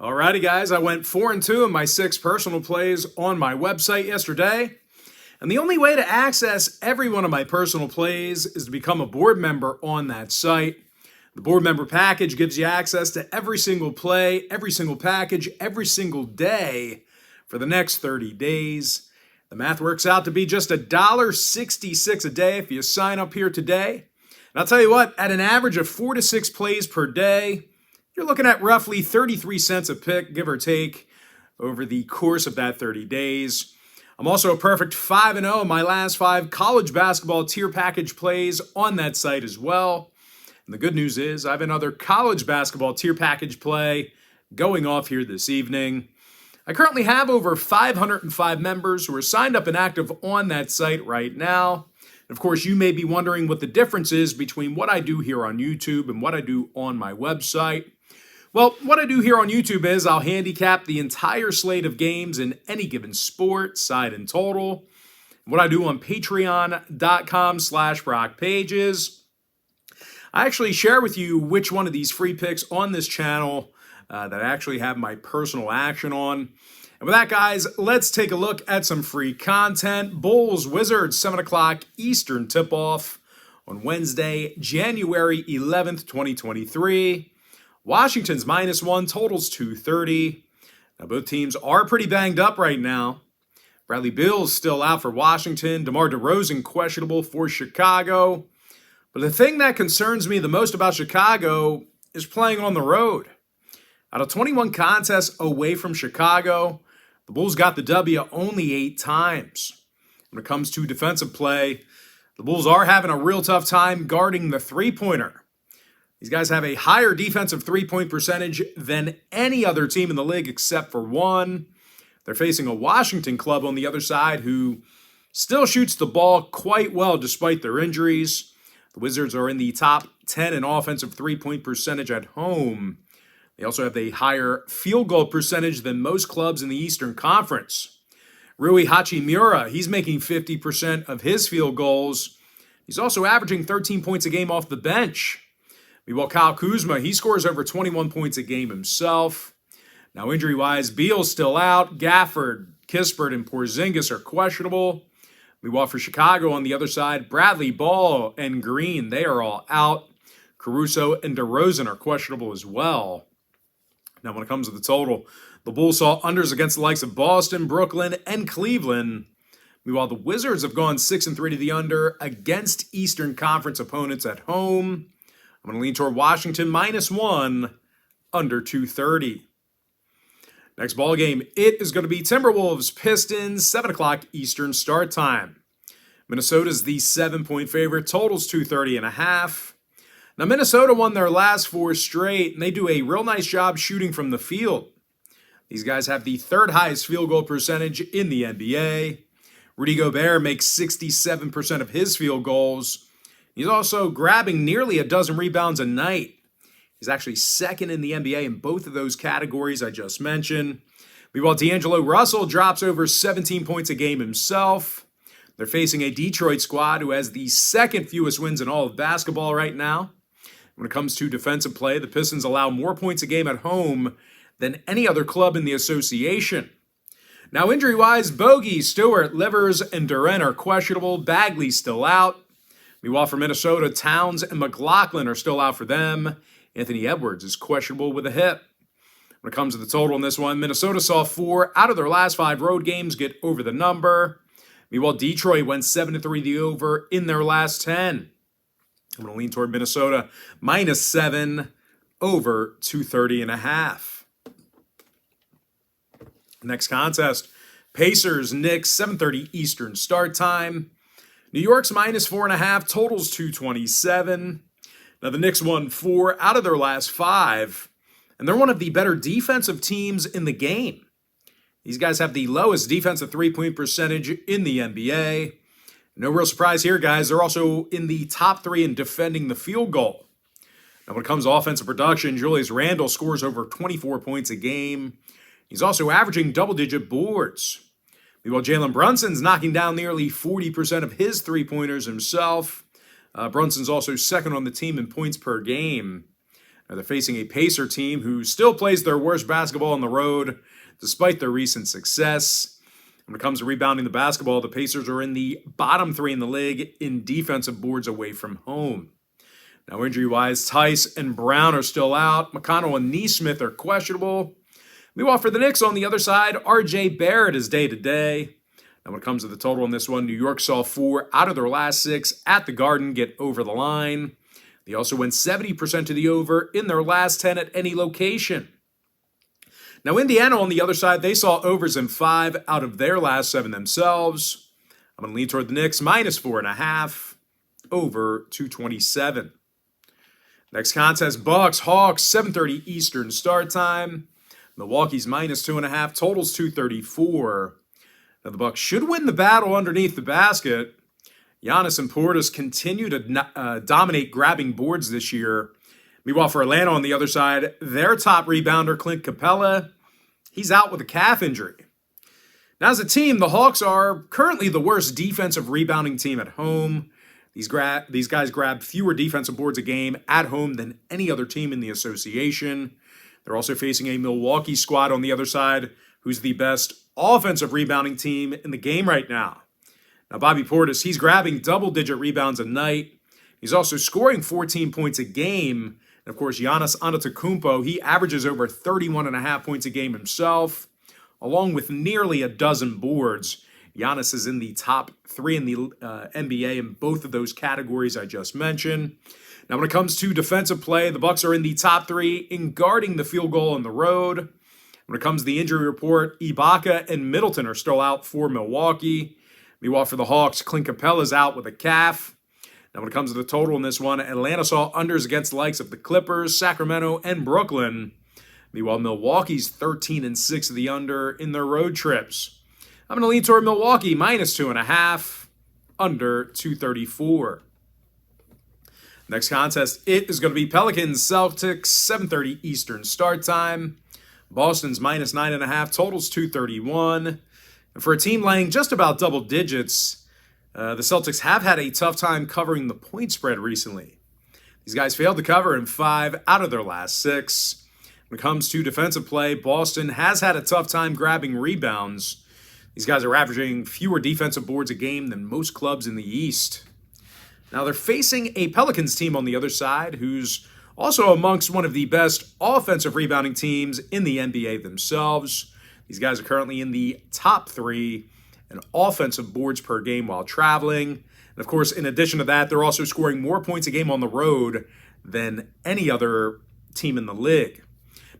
Alrighty, guys, I went 4-2 in my 6 personal plays on my website yesterday. And the only way to access every one of my personal plays is to become a board member on that site. The board member package gives you access to every single play, every single package, every single day for the next 30 days. The math works out to be just $1.66 a day if you sign up here today. And I'll tell you what, at an average of 4 to 6 plays per day, you're looking at roughly 33 cents a pick, give or take, over the course of that 30 days. I'm also a perfect 5-0 in my last 5 college basketball tier package plays on that site as well. And the good news is I have another college basketball tier package play going off here this evening. I currently have over 505 members who are signed up and active on that site right now. And of course, you may be wondering what the difference is between what I do here on YouTube and what I do on my website. Well, what I do here on YouTube is I'll handicap the entire slate of games in any given sport, side and total. What I do on patreon.com/BrockPages, I actually share with you which one of these free picks on this channel that I actually have my personal action on. And with that, guys, let's take a look at some free content. Bulls, Wizards, 7 o'clock Eastern tip-off on Wednesday, January 11th, 2023. Washington's -1, totals 230. Now, both teams are pretty banged up right now. Bradley Beal's still out for Washington. DeMar DeRozan questionable for Chicago. But the thing that concerns me the most about Chicago is playing on the road. Out of 21 contests away from Chicago, the Bulls got the W only 8 times. When it comes to defensive play, the Bulls are having a real tough time guarding the three-pointer. These guys have a higher defensive three-point percentage than any other team in the league except for one. They're facing a Washington club on the other side who still shoots the ball quite well despite their injuries. The Wizards are in the top 10 in offensive three-point percentage at home. They also have a higher field goal percentage than most clubs in the Eastern Conference. Rui Hachimura, he's making 50% of his field goals. He's also averaging 13 points a game off the bench. Meanwhile, Kyle Kuzma, he scores over 21 points a game himself. Now, injury-wise, Beal's still out. Gafford, Kispert, and Porzingis are questionable. Meanwhile, for Chicago on the other side, Bradley, Ball, and Green, they are all out. Caruso and DeRozan are questionable as well. Now, when it comes to the total, the Bulls saw unders against the likes of Boston, Brooklyn, and Cleveland. Meanwhile, the Wizards have gone 6-3 to the under against Eastern Conference opponents at home. I'm going to lean toward Washington -1, under 230. Next ball game, it is going to be Timberwolves, Pistons, 7 o'clock Eastern start time. Minnesota's the 7-point favorite, totals 230.5. Now, Minnesota won their last 4 straight, and they do a real nice job shooting from the field. These guys have the 3rd highest field goal percentage in the NBA. Rudy Gobert makes 67% of his field goals. He's also grabbing nearly a dozen rebounds a night. He's actually 2nd in the NBA in both of those categories I just mentioned. Meanwhile, D'Angelo Russell drops over 17 points a game himself. They're facing a Detroit squad who has the 2nd fewest wins in all of basketball right now. When it comes to defensive play, the Pistons allow more points a game at home than any other club in the association. Now, injury-wise, Bogey, Stewart, Livers, and Durant are questionable. Bagley's still out. Meanwhile, for Minnesota, Towns and McLaughlin are still out for them. Anthony Edwards is questionable with a hip. When it comes to the total in this one, Minnesota saw 4 out of their last 5 road games get over the number. Meanwhile, Detroit went 7-3 the over in their last 10. I'm going to lean toward Minnesota -7, over 230.5. Next contest, Pacers, Knicks, 7:30 Eastern start time. New York's -4.5, totals 227. Now, the Knicks won 4 out of their last 5, and they're one of the better defensive teams in the game. These guys have the lowest defensive three-point percentage in the NBA. No real surprise here, guys. They're also in the top 3 in defending the field goal. Now, when it comes to offensive production, Julius Randle scores over 24 points a game. He's also averaging double-digit boards. Meanwhile, Jalen Brunson's knocking down nearly 40% of his three-pointers himself. Brunson's also 2nd on the team in points per game. Now they're facing a Pacer team who still plays their worst basketball on the road, despite their recent success. When it comes to rebounding the basketball, the Pacers are in the bottom 3 in the league in defensive boards away from home. Now, injury-wise, Tice and Brown are still out. McConnell and Neesmith are questionable. Meanwhile, for the Knicks on the other side, R.J. Barrett is day-to-day. Now, when it comes to the total on this one, New York saw 4 out of their last 6 at the Garden get over the line. They also went 70% to the over in their last 10 at any location. Now, Indiana on the other side, they saw overs in 5 out of their last 7 themselves. I'm going to lean toward the Knicks, minus 4.5, over 227. Next contest, Bucks, Hawks, 7:30 Eastern start time. Milwaukee's minus 2.5, totals 234. Now the Bucks should win the battle underneath the basket. Giannis and Portis continue to dominate grabbing boards this year. Meanwhile, for Atlanta on the other side, their top rebounder, Clint Capella, he's out with a calf injury. Now as a team, the Hawks are currently the worst defensive rebounding team at home. These guys grab fewer defensive boards a game at home than any other team in the association. They're also facing a Milwaukee squad on the other side, who's the best offensive rebounding team in the game right now. Now, Bobby Portis, he's grabbing double-digit rebounds a night. He's also scoring 14 points a game. And, of course, Giannis Antetokounmpo, he averages over 31.5 points a game himself, along with nearly a dozen boards. Giannis is in the top 3 in the NBA in both of those categories I just mentioned. Now, when it comes to defensive play, the Bucks are in the top 3 in guarding the field goal on the road. When it comes to the injury report, Ibaka and Middleton are still out for Milwaukee. Meanwhile, for the Hawks, Clint Capella's out with a calf. Now, when it comes to the total in this one, Atlanta saw unders against the likes of the Clippers, Sacramento, and Brooklyn. Meanwhile, Milwaukee's 13-6 of the under in their road trips. I'm going to lean toward Milwaukee, minus 2.5, under 234. Next contest, it is going to be Pelicans, Celtics, 7:30 Eastern start time. Boston's minus 9.5, totals 231. And for a team laying just about double digits, the Celtics have had a tough time covering the point spread recently. These guys failed to cover in 5 out of their last 6. When it comes to defensive play, Boston has had a tough time grabbing rebounds. These guys are averaging fewer defensive boards a game than most clubs in the East. Now they're facing a Pelicans team on the other side who's also amongst one of the best offensive rebounding teams in the NBA themselves. These guys are currently in the top 3 in offensive boards per game while traveling. And of course, in addition to that, they're also scoring more points a game on the road than any other team in the league.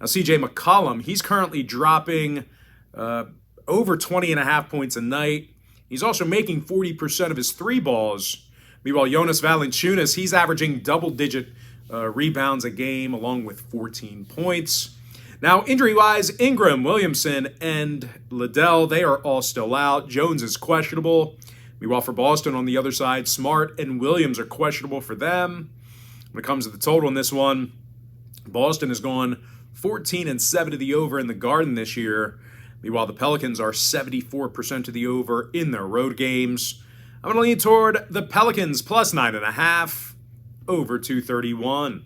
Now, CJ McCollum, he's currently dropping over 20.5 points a night. He's also making 40% of his 3 balls. Meanwhile, Jonas Valanciunas, he's averaging double-digit rebounds a game along with 14 points. Now, injury-wise, Ingram, Williamson, and Liddell, they are all still out. Jones is questionable. Meanwhile, for Boston on the other side, Smart and Williams are questionable for them. When it comes to the total in this one, Boston has gone 14-7 to the over in the Garden this year. Meanwhile, the Pelicans are 74% to the over in their road games. I'm going to lean toward the Pelicans plus 9.5, over 231.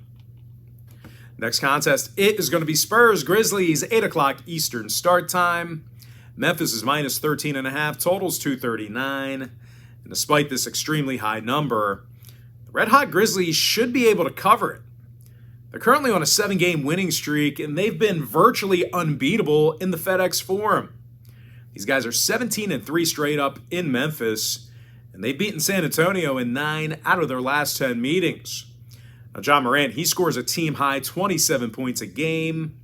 Next contest, it is going to be Spurs, Grizzlies, 8 o'clock Eastern start time. Memphis is minus 13.5, totals 239. And despite this extremely high number, the Red Hot Grizzlies should be able to cover it. They're currently on a 7-game winning streak, and they've been virtually unbeatable in the FedEx Forum. These guys are 17-3 straight up in Memphis, and they've beaten San Antonio in 9 out of their last 10 meetings. Now, John Morant, he scores a team-high 27 points a game.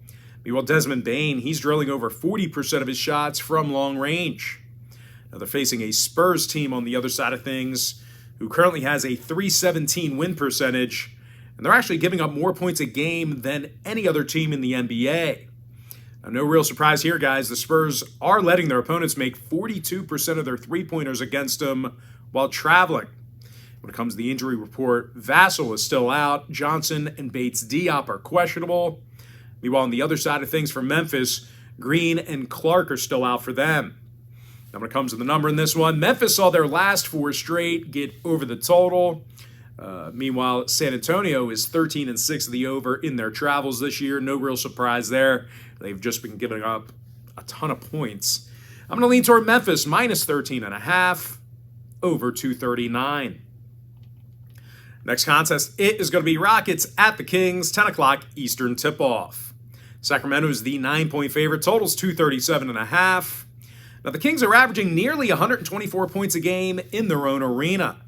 Meanwhile, Desmond Bane, he's drilling over 40% of his shots from long range. Now, they're facing a Spurs team on the other side of things, who currently has a .317 win percentage, and they're actually giving up more points a game than any other team in the NBA. Now, no real surprise here, guys. The Spurs are letting their opponents make 42% of their three-pointers against them while traveling. When it comes to the injury report, Vassell is still out. Johnson and Bates-Diop are questionable. Meanwhile, on the other side of things for Memphis, Green and Clark are still out for them. Now, when it comes to the number in this one, Memphis saw their last 4 straight get over the total. Meanwhile, San Antonio is 13-6 of the over in their travels this year. No real surprise there. They've just been giving up a ton of points. I'm going to lean toward Memphis, minus 13.5, over 239. Next contest, it is going to be Rockets at the Kings, 10 o'clock Eastern tip-off. Sacramento is the 9-point favorite, totals 237.5. Now, the Kings are averaging nearly 124 points a game in their own arena.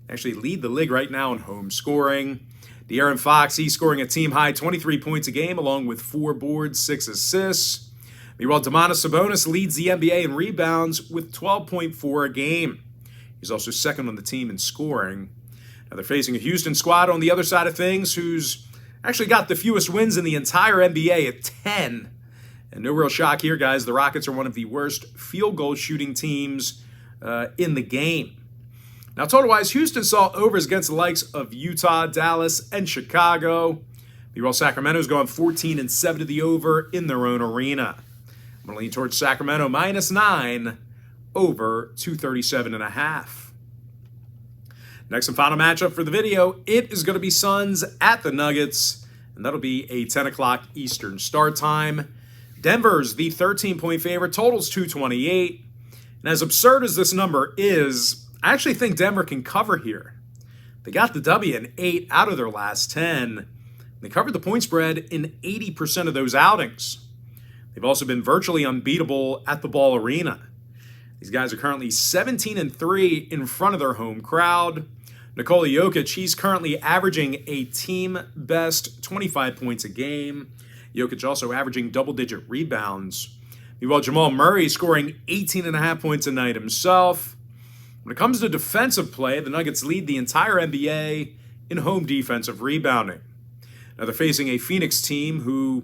They actually lead the league right now in home scoring. De'Aaron Fox, he's scoring a team-high 23 points a game, along with 4 boards, 6 assists. Meanwhile, Domantas Sabonis leads the NBA in rebounds with 12.4 a game. He's also second on the team in scoring. Now, they're facing a Houston squad on the other side of things who's actually got the fewest wins in the entire NBA at 10. And no real shock here, guys. The Rockets are one of the worst field goal shooting teams in the game. Now, total-wise, Houston saw overs against the likes of Utah, Dallas, and Chicago. Meanwhile, Sacramento's gone 14-7 to the over in their own arena. I'm going to lean towards Sacramento, minus 9, over 237.5. Next and final matchup for the video, it is going to be Suns at the Nuggets, and that'll be a 10 o'clock Eastern start time. Denver's the 13-point favorite, totals 228. And as absurd as this number is, I actually think Denver can cover here. They got the W in 8 out of their last 10. They covered the point spread in 80% of those outings. They've also been virtually unbeatable at the Ball Arena. These guys are currently 17-3 in front of their home crowd. Nikola Jokic, he's currently averaging a team-best 25 points a game. Jokic also averaging double-digit rebounds. Meanwhile, Jamal Murray scoring 18.5 points a night himself. When it comes to defensive play, the Nuggets lead the entire NBA in home defensive rebounding. Now, they're facing a Phoenix team who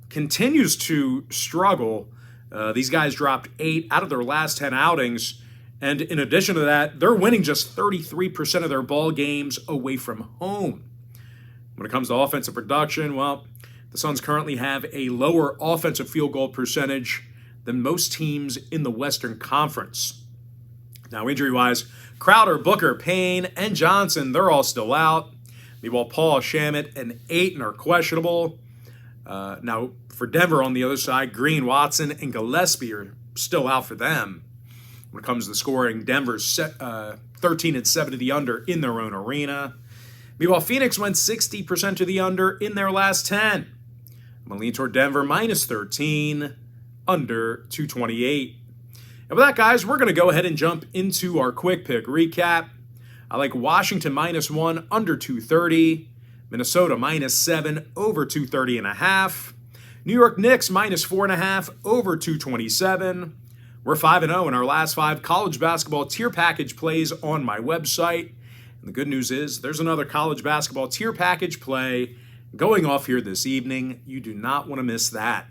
continues to struggle. These guys dropped 8 out of their last 10 outings. And in addition to that, they're winning just 33% of their ball games away from home. When it comes to offensive production, well, the Suns currently have a lower offensive field goal percentage than most teams in the Western Conference. Now, injury-wise, Crowder, Booker, Payne, and Johnson, they're all still out. Meanwhile, Paul, Shamet, and Ayton are questionable. Now, for Denver on the other side, Green, Watson, and Gillespie are still out for them. When it comes to scoring, Denver's 13-7 to the under in their own arena. Meanwhile, Phoenix went 60% to the under in their last 10. I'm going to lean toward Denver, minus 13, under 228. And with that, guys, we're going to go ahead and jump into our quick pick recap. I like Washington, minus 1, under 230. Minnesota, minus 7, over 230.5. New York Knicks, minus 4.5, over 227. We're 5-0 in our last 5 college basketball tier package plays on my website. And the good news is there's another college basketball tier package play going off here this evening. You do not want to miss that.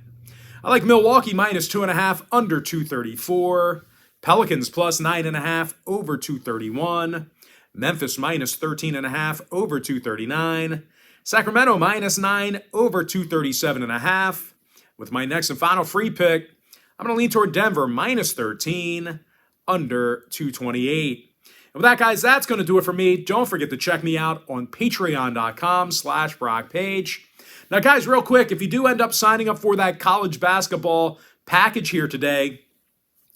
I like Milwaukee, minus 2.5, under 234. Pelicans, plus 9.5, over 231. Memphis, minus 13.5, over 239. Sacramento, minus 9, over 237.5. With my next and final free pick, I'm going to lean toward Denver, minus 13, under 228. And with that, guys, that's going to do it for me. Don't forget to check me out on patreon.com/BrockPage. Now, guys, real quick, if you do end up signing up for that college basketball package here today,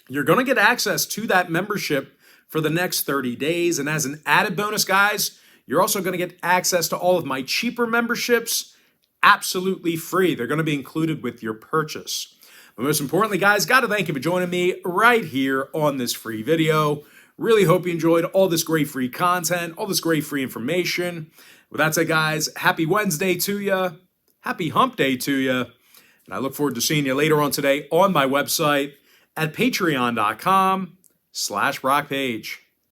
you're going to get access to that membership for the next 30 days. And as an added bonus, guys, you're also going to get access to all of my cheaper memberships absolutely free. They're going to be included with your purchase. But most importantly, guys, got to thank you for joining me right here on this free video. Really hope you enjoyed all this great free content, all this great free information. With that said, guys, happy Wednesday to you. Happy hump day to you. And I look forward to seeing you later on today on my website at patreon.com/BrockPage.